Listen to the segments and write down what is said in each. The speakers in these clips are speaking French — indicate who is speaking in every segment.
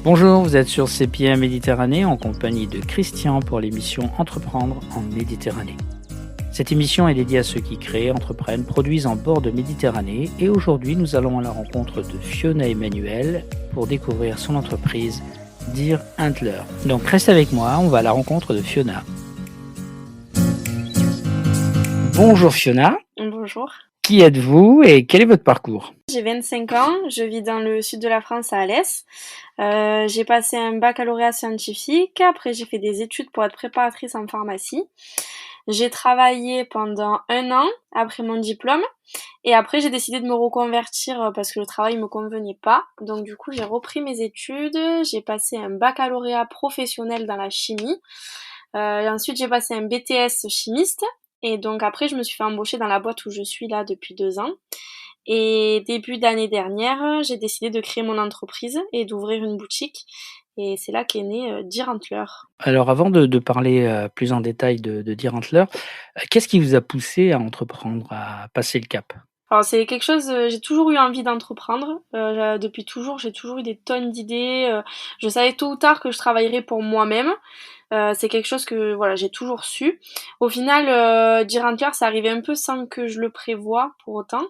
Speaker 1: Bonjour, vous êtes sur CPM Méditerranée en compagnie de Christian pour l'émission Entreprendre en Méditerranée. Cette émission est dédiée à ceux qui créent, entreprennent, produisent en bord de Méditerranée et aujourd'hui nous allons à la rencontre de Fiona Emmanuel pour découvrir son entreprise Deer Antler. Donc reste avec moi, on va à la rencontre de Fiona. Bonjour Fiona.
Speaker 2: Bonjour.
Speaker 1: Qui êtes-vous et quel est votre parcours ?
Speaker 2: J'ai 25 ans, je vis dans le sud de la France à Alès. J'ai passé un baccalauréat scientifique, après j'ai fait des études pour être préparatrice en pharmacie. J'ai travaillé pendant 1 an après mon diplôme et après j'ai décidé de me reconvertir parce que le travail me convenait pas. Donc du coup j'ai repris mes études, j'ai passé un baccalauréat professionnel dans la chimie. Et ensuite j'ai passé un BTS chimiste et donc après je me suis fait embaucher dans la boîte où je suis là depuis 2 ans. Et début d'année dernière, j'ai décidé de créer mon entreprise et d'ouvrir une boutique. Et c'est là qu'est né Deer Antler.
Speaker 1: Alors avant de parler plus en détail de Deer Antler, qu'est-ce qui vous a poussé à entreprendre, à passer le cap ?
Speaker 2: Alors c'est quelque chose, j'ai toujours eu envie d'entreprendre. Depuis toujours, j'ai toujours eu des tonnes d'idées. Je savais tôt ou tard que je travaillerais pour moi-même. C'est quelque chose que voilà, j'ai toujours su. Au final, Deer Antler, ça arrivait un peu sans que je le prévoie pour autant.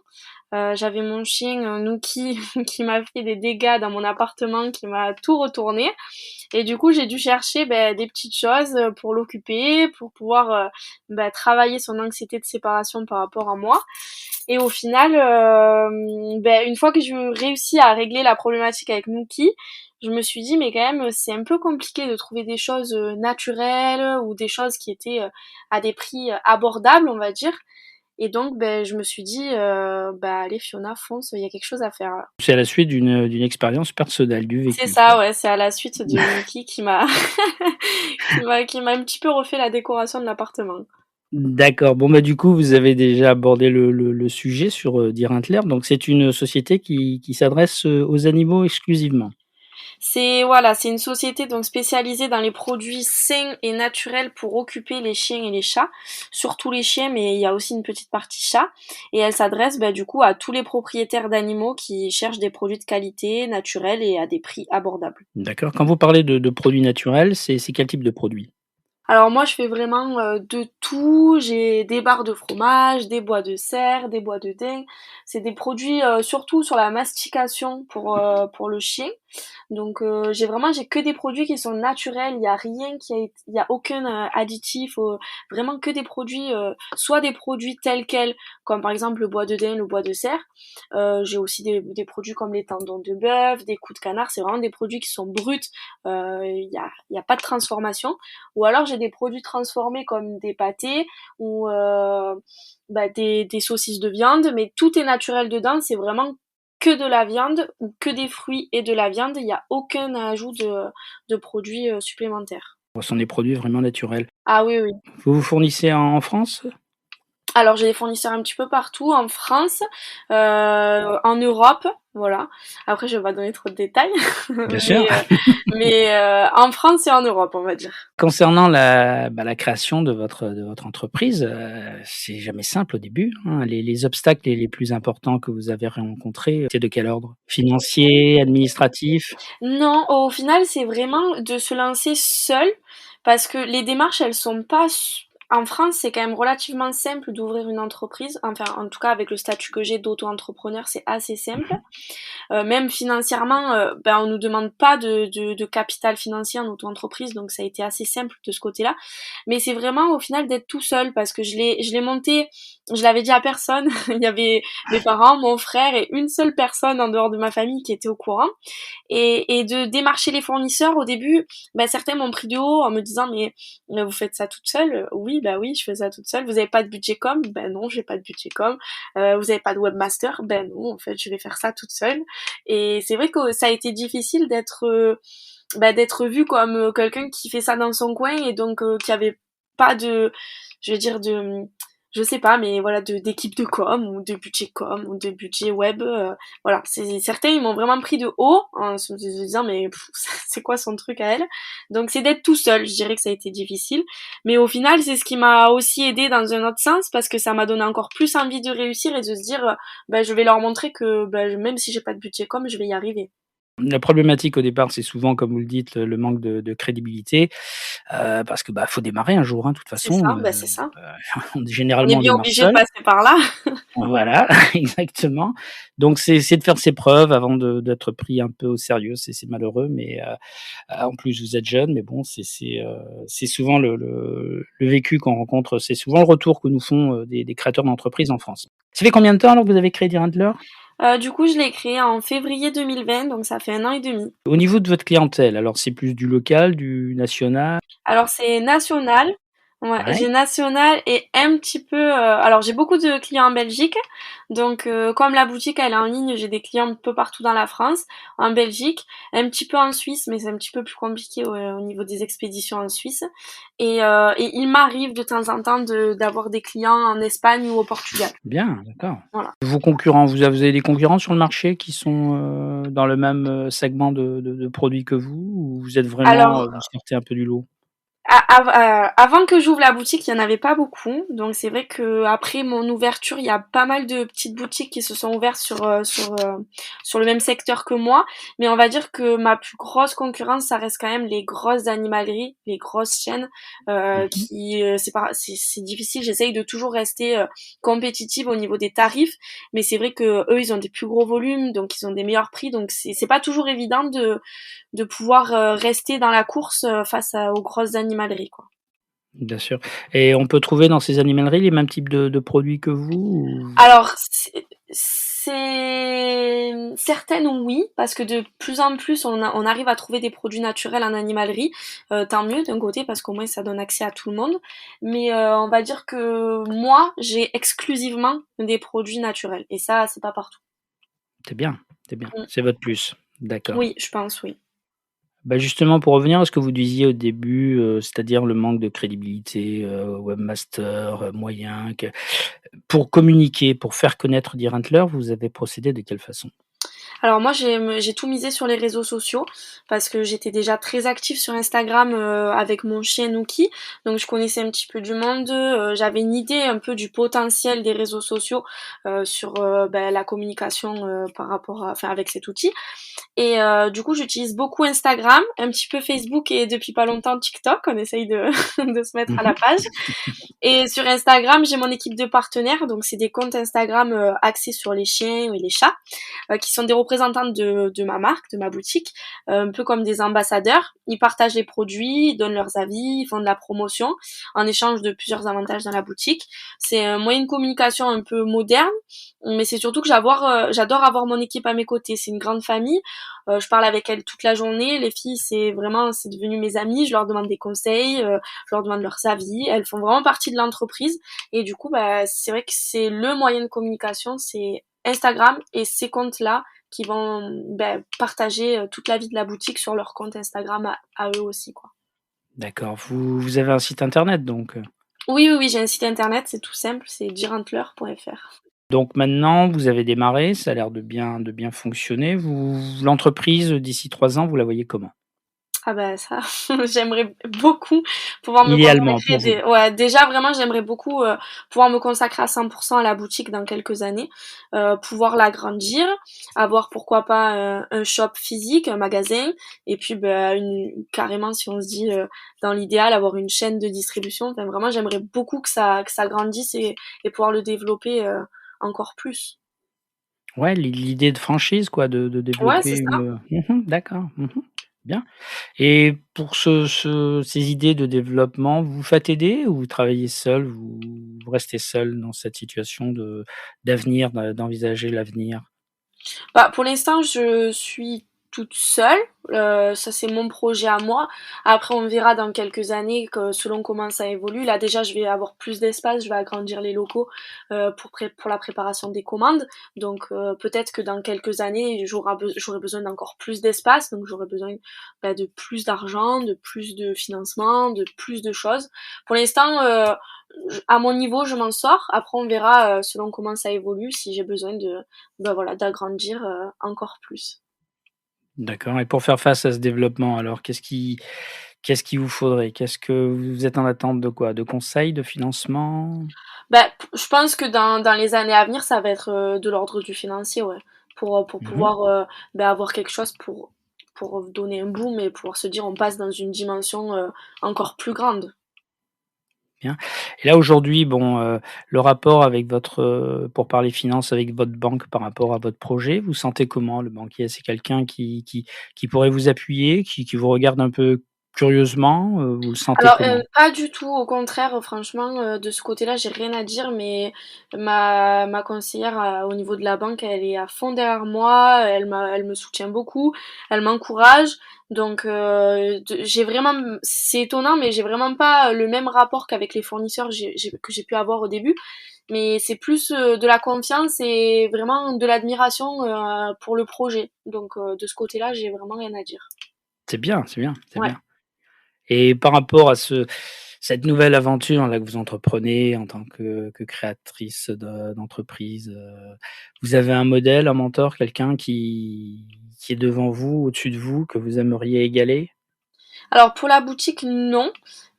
Speaker 2: J'avais mon chien Nookie qui m'a fait des dégâts dans mon appartement, qui m'a tout retourné. Et du coup, j'ai dû chercher des petites choses pour l'occuper, pour pouvoir travailler son anxiété de séparation par rapport à moi. Et au final, une fois que j'ai réussi à régler la problématique avec Nookie, je me suis dit mais quand même c'est un peu compliqué de trouver des choses naturelles ou des choses qui étaient à des prix abordables, on va dire. Et donc je me suis dit allez Fiona, fonce, il y a quelque chose à faire.
Speaker 1: C'est à la suite d'une expérience personnelle, du
Speaker 2: C'est
Speaker 1: vécu,
Speaker 2: ça,
Speaker 1: quoi.
Speaker 2: ouais, c'est à la suite de Nookie qui m'a qui m'a un petit peu refait la décoration de l'appartement.
Speaker 1: D'accord. Bon, bah, du coup, vous avez déjà abordé le sujet sur, Deer Antler. Donc c'est une société qui s'adresse, aux animaux exclusivement?
Speaker 2: C'est une société donc spécialisée dans les produits sains et naturels pour occuper les chiens et les chats, surtout les chiens, mais il y a aussi une petite partie chat. Et elle s'adresse du coup à tous les propriétaires d'animaux qui cherchent des produits de qualité, naturels et à des prix abordables.
Speaker 1: D'accord. Quand vous parlez de produits naturels, c'est quel type de produit?
Speaker 2: Alors moi je fais vraiment de tout, j'ai des barres de fromage, des bois de serre, des bois de daim. C'est des produits surtout sur la mastication pour le chien. Donc j'ai que des produits qui sont naturels, il y a rien il y a aucun additif, vraiment que des produits soit des produits tels quels comme par exemple le bois de daim, le bois de serre. J'ai aussi des produits comme les tendons de bœuf, des coups de canard, c'est vraiment des produits qui sont bruts, il y a pas de transformation. Ou alors j'ai des produits transformés comme des pâtés ou des saucisses de viande, mais tout est naturel dedans, c'est vraiment que de la viande ou que des fruits et de la viande, il n'y a aucun ajout de produits supplémentaires.
Speaker 1: Ce sont des produits vraiment naturels.
Speaker 2: Ah oui, oui.
Speaker 1: Vous vous fournissez en France?
Speaker 2: Alors j'ai des fournisseurs un petit peu partout, en France, en Europe, voilà. Après je vais pas donner trop de détails,
Speaker 1: Bien sûr.
Speaker 2: mais en France et en Europe, on va dire.
Speaker 1: Concernant la création de votre entreprise, c'est jamais simple au début, hein. Les obstacles les plus importants que vous avez rencontrés, c'est de quel ordre? Financier, administratif?
Speaker 2: Non, au final, c'est vraiment de se lancer seul parce que les démarches, elles sont pas en France, c'est quand même relativement simple d'ouvrir une entreprise. Enfin, en tout cas, avec le statut que j'ai d'auto-entrepreneur, c'est assez simple.
Speaker 1: Mmh.
Speaker 2: Même financièrement, on nous demande pas de capital financier en auto-entreprise, donc ça a été assez simple de ce côté-là. Mais c'est vraiment au final d'être tout seul parce que je l'ai monté, je l'avais dit à personne. Il y avait mes parents, mon frère et une seule personne en dehors de ma famille qui était au courant. Et de démarcher les fournisseurs au début, certains m'ont pris de haut en me disant mais vous faites ça toute seule? Oui, oui, je fais ça toute seule. Vous avez pas de budget com? Ben non, j'ai pas de budget com. Vous avez pas de webmaster? Ben non, en fait, je vais faire ça toute seule. Et c'est vrai que ça a été difficile d'être vu comme quelqu'un qui fait ça dans son coin et donc qui avait pas de, je veux dire de, je sais pas, mais voilà, d'équipe de com ou de budget com ou de budget web. Voilà, certains ils m'ont vraiment pris de haut en se disant mais c'est quoi son truc à elle. Donc c'est d'être tout seul. Je dirais que ça a été difficile, mais au final c'est ce qui m'a aussi aidé dans un autre sens parce que ça m'a donné encore plus envie de réussir et de se dire je vais leur montrer que même si j'ai pas de budget com, je vais y arriver.
Speaker 1: La problématique au départ, c'est souvent, comme vous le dites, le manque de crédibilité, parce que, bah, faut démarrer un jour, hein, de toute
Speaker 2: C'est
Speaker 1: façon,
Speaker 2: ça, bah, c'est ça. On est
Speaker 1: généralement, on
Speaker 2: bien
Speaker 1: démarre
Speaker 2: obligé de
Speaker 1: seul.
Speaker 2: passer par là.
Speaker 1: Voilà, exactement. Donc c'est de faire ses preuves avant d'être pris un peu au sérieux. C'est malheureux, mais en plus vous êtes jeune, mais bon, c'est souvent le vécu qu'on rencontre, c'est souvent le retour que nous font, des créateurs d'entreprises en France. Ça fait combien de temps alors que vous avez créé Dirindler?
Speaker 2: Du coup, je l'ai créé en février 2020, donc ça fait 1 an et demi.
Speaker 1: Au niveau de votre clientèle, alors c'est plus du local, du national?
Speaker 2: Alors c'est national. Ouais,
Speaker 1: Ouais,
Speaker 2: j'ai national et un petit peu. Alors j'ai beaucoup de clients en Belgique, donc comme la boutique elle est en ligne, j'ai des clients un peu partout dans la France, en Belgique, un petit peu en Suisse, mais c'est un petit peu plus compliqué au niveau des expéditions en Suisse. Et il m'arrive de temps en temps d'avoir des clients en Espagne ou au Portugal.
Speaker 1: bien, d'accord.
Speaker 2: Voilà.
Speaker 1: Vos concurrents, vous avez des concurrents sur le marché qui sont, dans le même, segment de produits que vous? Ou vous êtes vraiment,
Speaker 2: Alors
Speaker 1: vous sortez un peu du lot?
Speaker 2: Avant que j'ouvre la boutique, il y en avait pas beaucoup. Donc c'est vrai que après mon ouverture, il y a pas mal de petites boutiques qui se sont ouvertes sur le même secteur que moi. Mais on va dire que ma plus grosse concurrence, ça reste quand même les grosses animaleries, les grosses chaînes,
Speaker 1: Mmh.
Speaker 2: qui c'est difficile. J'essaye de toujours rester compétitive au niveau des tarifs, mais c'est vrai que eux, ils ont des plus gros volumes, donc ils ont des meilleurs prix. Donc c'est pas toujours évident de pouvoir rester dans la course face aux grosses animaleries, quoi.
Speaker 1: Bien sûr, et on peut trouver dans ces animaleries les mêmes types de produits que vous ou?
Speaker 2: Alors, certaines oui, parce que de plus en plus on arrive à trouver des produits naturels en animalerie. Tant mieux d'un côté parce qu'au moins ça donne accès à tout le monde. Mais on va dire que moi j'ai exclusivement des produits naturels et ça c'est pas partout.
Speaker 1: C'est bien, c'est bien,
Speaker 2: Mm.
Speaker 1: c'est votre plus. D'accord.
Speaker 2: Oui, je pense oui.
Speaker 1: Bah, justement pour revenir à ce que vous disiez au début, c'est-à-dire le manque de crédibilité, webmaster, moyen que pour communiquer, pour faire connaître Dirindler, vous avez procédé de quelle façon?
Speaker 2: Alors moi j'ai tout misé sur les réseaux sociaux parce que j'étais déjà très active sur Instagram avec mon chien Nuki, donc je connaissais un petit peu du monde, j'avais une idée un peu du potentiel des réseaux sociaux sur la communication par rapport à, enfin avec cet outil. Et du coup, j'utilise beaucoup Instagram, un petit peu Facebook et depuis pas longtemps TikTok. On essaye de, de se mettre à la
Speaker 1: Mmh.
Speaker 2: page. Et sur Instagram, j'ai mon équipe de partenaires. Donc, c'est des comptes Instagram axés sur les chiens et les chats, qui sont des représentants de ma marque, de ma boutique, un peu comme des ambassadeurs. Ils partagent les produits, ils donnent leurs avis, ils font de la promotion en échange de plusieurs avantages dans la boutique. C'est un moyen de communication un peu moderne, mais c'est surtout que j'adore avoir mon équipe à mes côtés. C'est une grande famille. Je parle avec elles toute la journée. Les filles, c'est devenu mes amies. Je leur demande des conseils, je leur demande leurs avis. Elles font vraiment partie de l'entreprise. Et du coup, bah, c'est vrai que c'est le moyen de communication, c'est Instagram et ces comptes-là qui vont partager toute la vie de la boutique sur leur compte Instagram à eux aussi, quoi.
Speaker 1: D'accord, vous avez un site internet donc?
Speaker 2: Oui, oui, oui, j'ai un site internet, c'est tout simple, c'est dirantler.fr.
Speaker 1: Donc maintenant, vous avez démarré, ça a l'air de bien fonctionner. L'entreprise, d'ici 3 ans, vous la voyez comment?
Speaker 2: Ah bah ça, j'aimerais beaucoup pouvoir me
Speaker 1: Idéalement
Speaker 2: consacrer
Speaker 1: pour vous?
Speaker 2: ouais, déjà vraiment j'aimerais beaucoup pouvoir me consacrer à 100% à la boutique dans quelques années, pouvoir l'agrandir, avoir pourquoi pas un shop physique, un magasin, et puis bah, carrément si on se dit dans l'idéal avoir une chaîne de distribution. Enfin vraiment j'aimerais beaucoup que ça grandisse et pouvoir le développer encore plus.
Speaker 1: Ouais, l'idée de franchise quoi, de
Speaker 2: Ouais, c'est
Speaker 1: développer
Speaker 2: ça.
Speaker 1: une, d'accord, bien, et pour ces idées de développement, vous vous faites aider ou vous travaillez seul? Vous restez seul dans cette situation d'avenir, d'envisager l'avenir?
Speaker 2: Bah, pour l'instant, je suis toute seule. Ça, c'est mon projet à moi. Après, on verra dans quelques années que selon comment ça évolue. Là, déjà, je vais avoir plus d'espace. Je vais agrandir les locaux pour la préparation des commandes. Donc, peut-être que dans quelques années, j'aurai besoin d'encore plus d'espace. Donc, j'aurai besoin de plus d'argent, de plus de financement, de plus de choses. Pour l'instant, à mon niveau, je m'en sors. Après, on verra selon comment ça évolue, si j'ai besoin voilà, d'agrandir encore plus.
Speaker 1: D'accord, et pour faire face à ce développement alors, qu'est-ce qui vous faudrait? Qu'est-ce que vous êtes en attente de quoi? De conseils, de financement?
Speaker 2: Je pense que dans les années à venir, ça va être de l'ordre du financier, ouais. pour
Speaker 1: Mmh.
Speaker 2: pouvoir, avoir quelque chose pour donner un boom et pouvoir se dire: «On passe dans une dimension, encore plus grande».
Speaker 1: Bien. Et là aujourd'hui, bon, le rapport avec votre, pour parler finances avec votre banque par rapport à votre projet, vous sentez comment? Le banquier, c'est quelqu'un qui pourrait vous appuyer, qui vous regarde un peu curieusement, vous le sentez
Speaker 2: Alors,
Speaker 1: comment?
Speaker 2: pas du tout, au contraire, franchement, de ce côté-là, j'ai rien à dire, mais ma conseillère, au niveau de la banque, elle est à fond derrière moi, elle me soutient beaucoup, elle m'encourage, donc j'ai vraiment, c'est étonnant, mais j'ai vraiment pas le même rapport qu'avec les fournisseurs que j'ai pu avoir au début, mais c'est plus, de la confiance et vraiment de l'admiration, pour le projet, donc de ce côté-là, j'ai vraiment rien à dire.
Speaker 1: C'est bien, c'est bien, c'est
Speaker 2: Ouais.
Speaker 1: bien. Et par rapport à cette nouvelle aventure là que vous entreprenez en tant que créatrice d'entreprise, vous avez un modèle, un mentor, quelqu'un qui est devant vous, au-dessus de vous, que vous aimeriez égaler?
Speaker 2: Alors pour la boutique, non.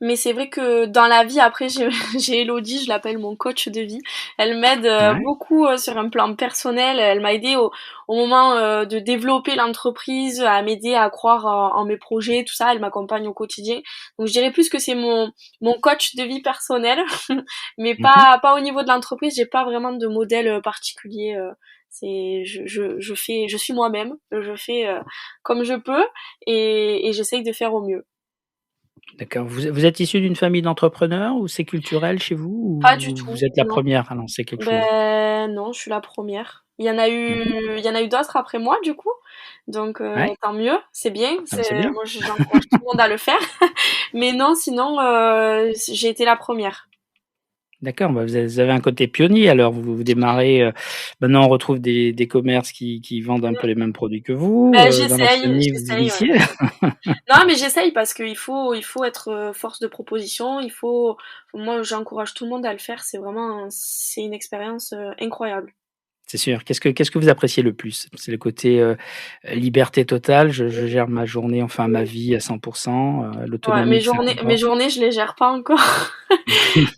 Speaker 2: Mais c'est vrai que dans la vie, après, j'ai j'ai Elodie, je l'appelle mon coach de vie. Elle m'aide
Speaker 1: Ouais.
Speaker 2: beaucoup sur un plan personnel. Elle m'a aidé au moment de développer l'entreprise, à m'aider à croire en mes projets, tout ça. Elle m'accompagne au quotidien. Donc je dirais plus que c'est mon coach de vie personnel, mais
Speaker 1: Mmh.
Speaker 2: pas au niveau de l'entreprise. J'ai pas vraiment de modèle particulier. C'est je suis moi-même. Je fais comme je peux et j'essaye de faire au mieux.
Speaker 1: D'accord. Vous êtes issu d'une famille d'entrepreneurs ou c'est culturel chez vous
Speaker 2: Pas du
Speaker 1: ou
Speaker 2: tout,
Speaker 1: vous êtes la
Speaker 2: non.
Speaker 1: première à lancer quelque chose?
Speaker 2: Ben non, je suis la première.
Speaker 1: Mmh.
Speaker 2: Il y en a eu d'autres après moi du coup, donc
Speaker 1: Ouais?
Speaker 2: tant mieux, c'est bien,
Speaker 1: Ah bah, c'est bien.
Speaker 2: moi j'encourage tout le monde à le faire. Mais non, sinon, j'ai été la première.
Speaker 1: D'accord, bah, vous avez un côté pionnier alors, vous démarrez, maintenant on retrouve des commerces qui vendent un peu les mêmes produits que vous,
Speaker 2: Ben
Speaker 1: dans notre
Speaker 2: j'essaye,
Speaker 1: famille vous
Speaker 2: j'essaye, ouais.
Speaker 1: initiez.
Speaker 2: Non, mais j'essaye parce qu'il faut être, force de proposition, moi j'encourage tout le monde à le faire, c'est une expérience, incroyable.
Speaker 1: C'est sûr. Qu'est-ce que vous appréciez le plus? C'est le côté, liberté totale, je gère ma journée, enfin ma vie à 100,
Speaker 2: Ouais,
Speaker 1: l'autonomie que ça
Speaker 2: mes
Speaker 1: comporte?
Speaker 2: journées, je les gère pas encore.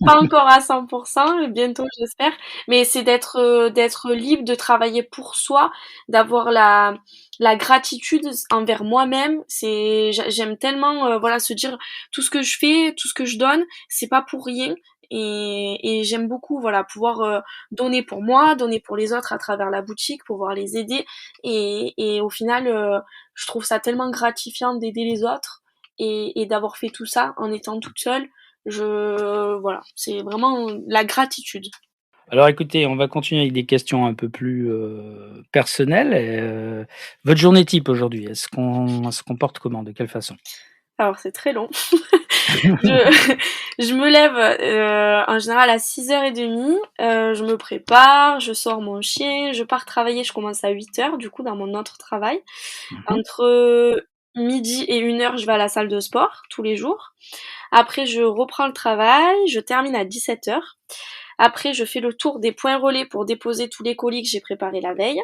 Speaker 2: Pas encore à 100%, mais bientôt j'espère. Mais c'est d'être libre de travailler pour soi, d'avoir la gratitude envers moi-même. J'aime tellement, voilà, se dire tout ce que je fais, tout ce que je donne, c'est pas pour rien. Et j'aime beaucoup, voilà, pouvoir donner pour moi, donner pour les autres à travers la boutique, pouvoir les aider. Et au final, je trouve ça tellement gratifiant d'aider les autres et d'avoir fait tout ça en étant toute seule. Voilà, c'est vraiment la gratitude.
Speaker 1: Alors écoutez, on va continuer avec des questions un peu plus, personnelles votre journée type aujourd'hui, elle se comporte comment? De quelle façon?
Speaker 2: Alors c'est très long. Je je me lève, en général à 6h30, je me prépare, je sors mon chien, je pars travailler, je commence à 8h du coup dans mon autre travail.
Speaker 1: Mmh.
Speaker 2: Entre midi et 1h, je vais à la salle de sport tous les jours. Après je reprends le travail, je termine à 17h. Après je fais le tour des points relais pour déposer tous les colis que j'ai préparés la veille.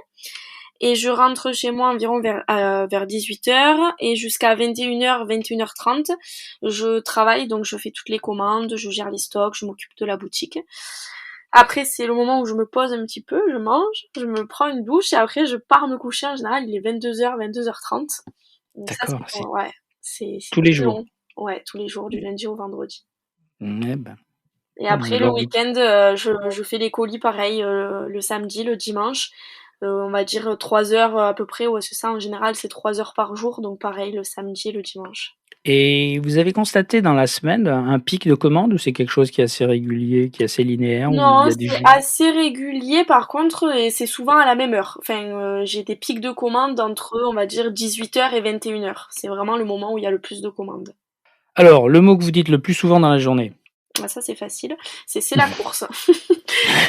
Speaker 2: Et je rentre chez moi environ vers 18h et jusqu'à 21h, 21h30, je travaille, donc je fais toutes les commandes, je gère les stocks, je m'occupe de la boutique. Après, c'est le moment où je me pose un petit peu, je mange, je me prends une douche et après je pars me coucher. En général, il est 22h, 22h30. Donc ça,
Speaker 1: D'accord, c'est
Speaker 2: ouais, c'est
Speaker 1: tous les
Speaker 2: très
Speaker 1: jours?
Speaker 2: long. Ouais, tous les jours, du lundi au vendredi.
Speaker 1: Eh ben,
Speaker 2: Et
Speaker 1: mmh,
Speaker 2: après, le
Speaker 1: alors vous
Speaker 2: week-end, je fais les colis pareil, le samedi, le dimanche. On va dire 3 heures à peu près, ouais, c'est ça, en général, c'est 3 heures par jour, donc pareil, le samedi et le dimanche.
Speaker 1: et vous avez constaté dans la semaine un pic de commandes ou c'est quelque chose qui est assez régulier, qui est assez linéaire, où il
Speaker 2: Non,
Speaker 1: y a des
Speaker 2: c'est
Speaker 1: jours
Speaker 2: assez régulier par contre, et c'est souvent à la même heure. Enfin, j'ai des pics de commandes entre, on va dire 18h et 21h. C'est vraiment le moment où il y a le plus de commandes.
Speaker 1: alors le mot que vous dites le plus souvent dans la journée?
Speaker 2: Ah ça, c'est facile, c'est la course.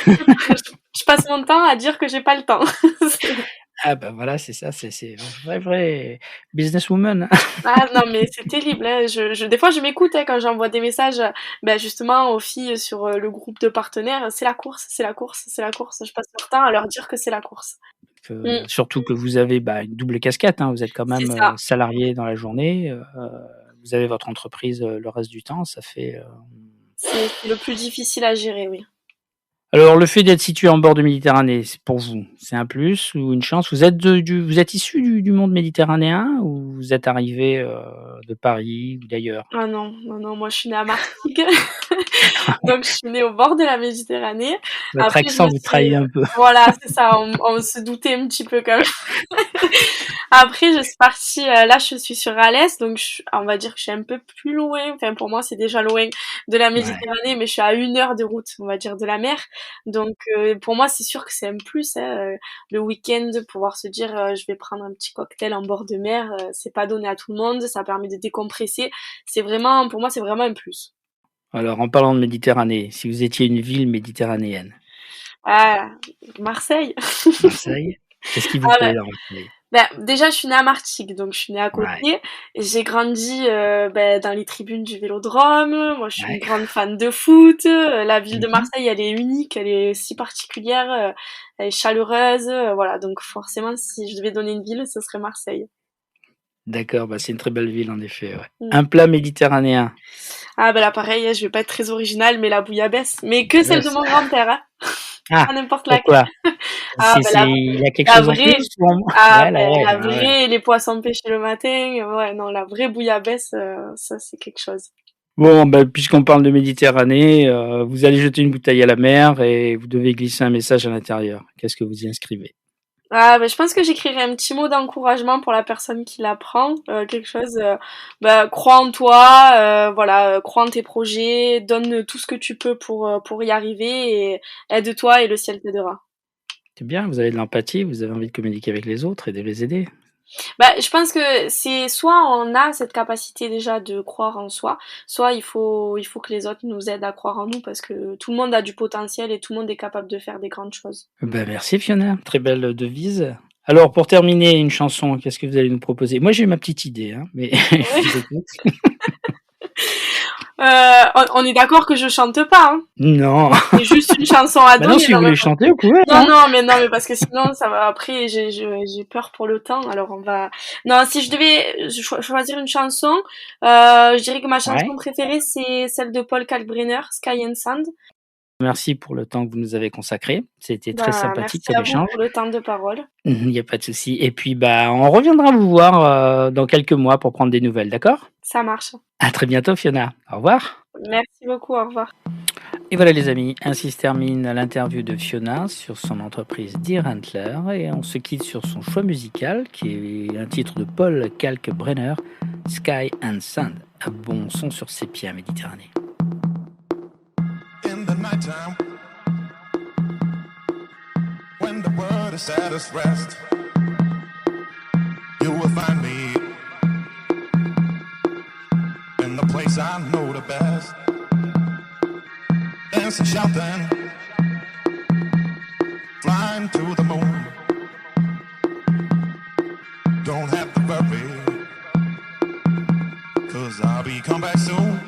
Speaker 2: Je passe mon temps à dire que j'ai pas le temps.
Speaker 1: Ah bah, voilà, c'est ça, c'est vrai businesswoman.
Speaker 2: Ah non, mais c'est terrible, hein. Des fois, je m'écoute, hein, quand j'envoie des messages, justement aux filles sur, le groupe de partenaires. C'est la course, c'est la course, c'est la course. Je passe mon temps à leur dire que c'est la course. Mmh,
Speaker 1: Surtout que vous avez, bah, une double casquette, hein. Vous êtes quand
Speaker 2: c'est
Speaker 1: même,
Speaker 2: ça.
Speaker 1: salariée dans la journée, vous avez votre entreprise, le reste du temps, ça fait,
Speaker 2: C'est le plus difficile à gérer, oui.
Speaker 1: Alors, le fait d'être situé en bord de Méditerranée, c'est pour vous, c'est un plus ou une chance? Vous êtes issu du monde méditerranéen ou vous êtes arrivé de Paris ou d'ailleurs?
Speaker 2: Ah non, non, non, moi je suis née à Martigues, donc je suis née au bord de la Méditerranée.
Speaker 1: Votre
Speaker 2: Après je
Speaker 1: accent
Speaker 2: me
Speaker 1: vous
Speaker 2: suis
Speaker 1: trahit un peu.
Speaker 2: voilà, c'est ça, on se doutait un petit peu quand même. Après, je suis partie, là, je suis sur Alès, donc on va dire que je suis un peu plus loin. Enfin, pour moi, c'est déjà loin de la
Speaker 1: Ouais.
Speaker 2: Méditerranée, mais je suis à 1 heure de route, on va dire, de la mer. Donc, pour moi, c'est sûr que c'est un plus, hein, le week-end, pouvoir se dire, je vais prendre un petit cocktail en bord de mer, c'est pas donné à tout le monde, ça permet de décompresser. C'est vraiment, pour moi, c'est vraiment un plus.
Speaker 1: Alors, en parlant de Méditerranée, si vous étiez une ville méditerranéenne,
Speaker 2: Ah, Marseille.
Speaker 1: Marseille, qu'est-ce qui vous
Speaker 2: Ah
Speaker 1: plaît dans Marseille?
Speaker 2: ben, déjà, je suis née à Martigues, donc je suis née à
Speaker 1: Ouais,
Speaker 2: côté. J'ai grandi dans les tribunes du Vélodrome. Moi, je suis une
Speaker 1: ouais.
Speaker 2: grande fan de foot. La ville de
Speaker 1: Mmh.
Speaker 2: Marseille, elle est unique, elle est si particulière, elle est chaleureuse. Voilà, donc forcément, si je devais donner une ville, ce serait Marseille.
Speaker 1: D'accord, bah, c'est une très belle ville en effet, ouais.
Speaker 2: Mm.
Speaker 1: Un plat méditerranéen?
Speaker 2: Ah ben là, pareil, je vais pas être très originale, mais la bouillabaisse. Mais que celle de
Speaker 1: Bouillabaisse.
Speaker 2: mon grand-père, hein.
Speaker 1: Ah!
Speaker 2: Pas n'importe laquelle.
Speaker 1: Pourquoi?
Speaker 2: Ah ben
Speaker 1: Il y a quelque
Speaker 2: la
Speaker 1: chose en
Speaker 2: vraie.
Speaker 1: plus ou en moins?
Speaker 2: Ah
Speaker 1: Ouais, la
Speaker 2: ben
Speaker 1: vraie,
Speaker 2: la
Speaker 1: ah ouais.
Speaker 2: vraie, les poissons pêchés le matin, ouais, non, la vraie bouillabaisse, ça c'est quelque chose.
Speaker 1: Bon, bah, puisqu'on parle de Méditerranée, vous allez jeter une bouteille à la mer et vous devez glisser un message à l'intérieur. Qu'est-ce que vous y inscrivez?
Speaker 2: Ah ben je pense que j'écrirais un petit mot d'encouragement pour la personne qui la prend, quelque chose, bah, crois en toi, voilà, crois en tes projets, donne tout ce que tu peux pour y arriver et aide-toi et le ciel t'aidera.
Speaker 1: C'est bien, vous avez de l'empathie, vous avez envie de communiquer avec les autres et de les aider.
Speaker 2: Bah, je pense que c'est soit on a cette capacité déjà de croire en soi, soit il faut que les autres nous aident à croire en nous parce que tout le monde a du potentiel et tout le monde est capable de faire des grandes choses.
Speaker 1: Bah, merci Fiona, très belle devise. Alors pour terminer, une chanson, qu'est-ce que vous allez nous proposer? Moi j'ai ma petite idée, hein, mais je
Speaker 2: Ouais.
Speaker 1: vous écoute.
Speaker 2: On est d'accord que je chante pas, hein.
Speaker 1: Non,
Speaker 2: C'est juste une chanson à
Speaker 1: bah non,
Speaker 2: donner,
Speaker 1: si vous
Speaker 2: non mais
Speaker 1: voulez chanter, vous pouvez,
Speaker 2: non,
Speaker 1: hein.
Speaker 2: non, mais parce que sinon ça va après j'ai peur pour le temps, alors on va non, si je devais choisir une chanson, je dirais que ma chanson
Speaker 1: Ouais.
Speaker 2: préférée c'est celle de Paul Kalkbrenner, Sky and Sand.
Speaker 1: Merci pour le temps que vous nous avez consacré. C'était très
Speaker 2: Bah,
Speaker 1: sympathique
Speaker 2: merci
Speaker 1: comme
Speaker 2: à vous
Speaker 1: échange.
Speaker 2: pour le temps de parole.
Speaker 1: Il n'y a pas de souci. Et puis, bah, on reviendra vous voir dans quelques mois pour prendre des nouvelles, d'accord?
Speaker 2: Ça marche.
Speaker 1: À très bientôt, Fiona. Au revoir.
Speaker 2: Merci beaucoup, au revoir.
Speaker 1: Et voilà, les amis, ainsi se termine l'interview de Fiona sur son entreprise Deer Antler. Et on se quitte sur son choix musical, qui est un titre de Paul Kalkbrenner, Sky and Sand. Un bon son sur ses pieds à Méditerranée.
Speaker 3: In the nighttime, when the world is at its rest, you will find me in the place I know the best, dancing, shouting, flying to the moon. Don't have to worry, 'cause I'll be come back soon.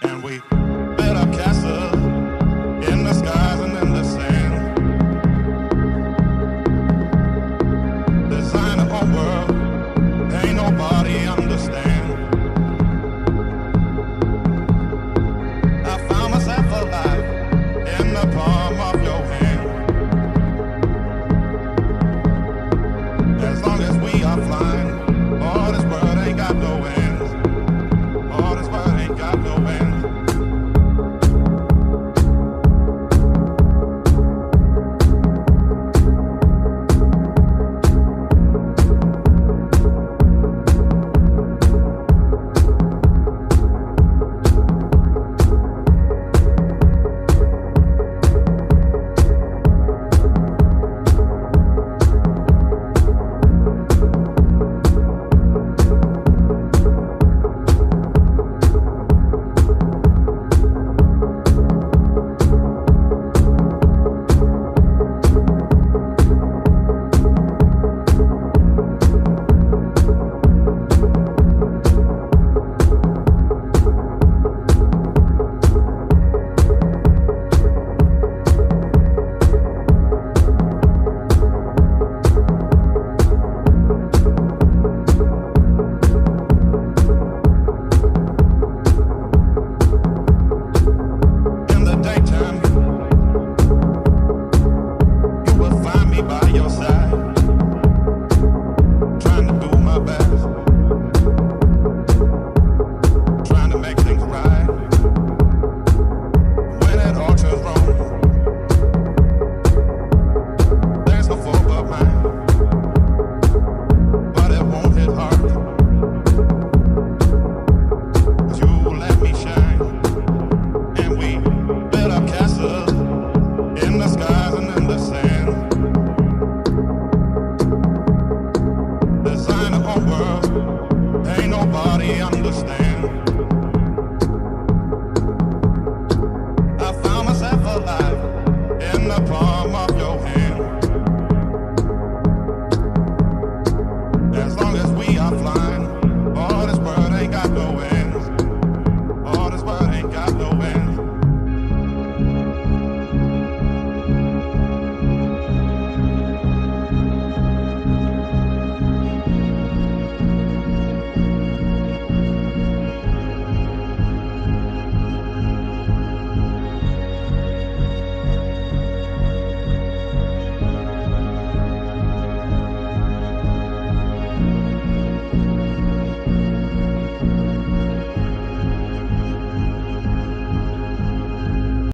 Speaker 3: And we built our castle in the skies and in the sand. Design a whole world, ain't nobody understand. I found myself alive in the palm of your hand. As long as we are flying.